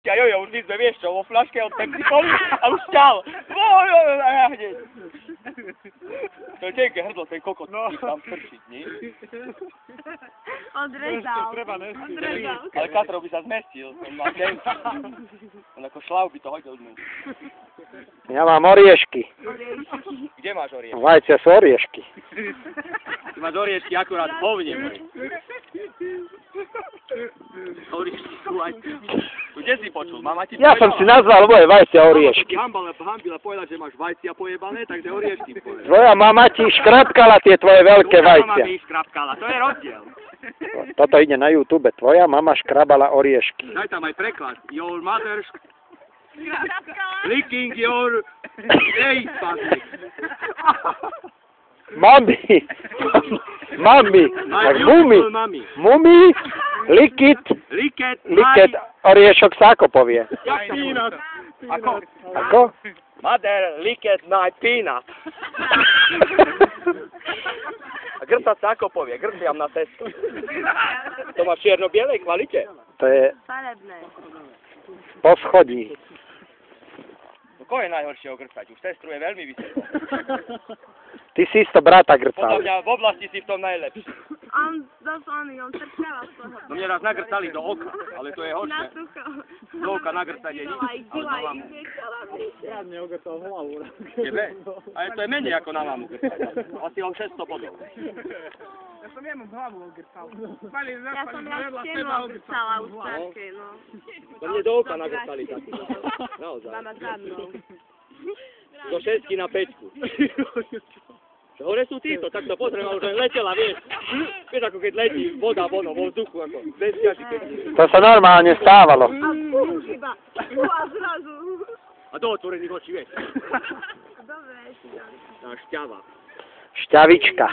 A už my sme, vieš čo, vo fľaške od Pepsi-Coli a už šťal. To je tenké hrdlo, ten kokot, tam strčiť, nie? Odrezal. Ale Katro by sa zmestil, on má tenky. On ako šlav by to hodil dnu. Ja mám oriešky. Kde máš oriešky? Vajcia sú oriešky. Ty máš oriešky akurát v hovne, môj. Oriešky sú aj... Kde si počul? Mama ti Ja som si nazval moje vajcia oriešky. Hambila povedať, že máš vajcia pojebané, takže oriešky povedať. Tvoja mama ti škrapkala tie tvoje veľké Mama vajcia. mi škrapkala, to je rozdiel. Toto ide na YouTube. Tvoja mama škrabala oriešky. Daj tam aj preklad. Your mother licking your face, papi. Mami. Mami. Tak mumi. Mumi. Likit. Liket. Oriešok sa ako povie? Jak peanut. Ako? Mother licked my peanut. A grcať sa ako povie? Grciam na cestu. To má v čierno-bielej kvalite? To je Farebné. po schodí. No koho je najhoršieho grcať? Už sestru je veľmi vysoko. Ty si isto brata Podľa grcal. mňa v oblasti si v tom najlepší. On trčával z toho. No mne raz nagrcali do oka, ale to je Na horšie. sucho. Do oka nagrcanie nič, ale na mamu. Ja mne ogrcal hlavu. Tebe? Ale to je menej ako na mamu grcať. Asi mám 600 bodov. Ja som jemu hlavu ogrcal. Ja som raz stenu ogrcala u starkej, no. To mne do oka nagrcali taký. Naozaj. Mama za mnou. Do 6 na 5. Hore sú títo, tak to pozriem, a už len letela, vieš. Vieš, ako keď letí voda vo vzduchu, ako bez ťaží pekný. To sa normálne stávalo. A iba. A zrazu. A do otvorených očí, vieš. Dobre, ešte. Tá šťava. Šťavička.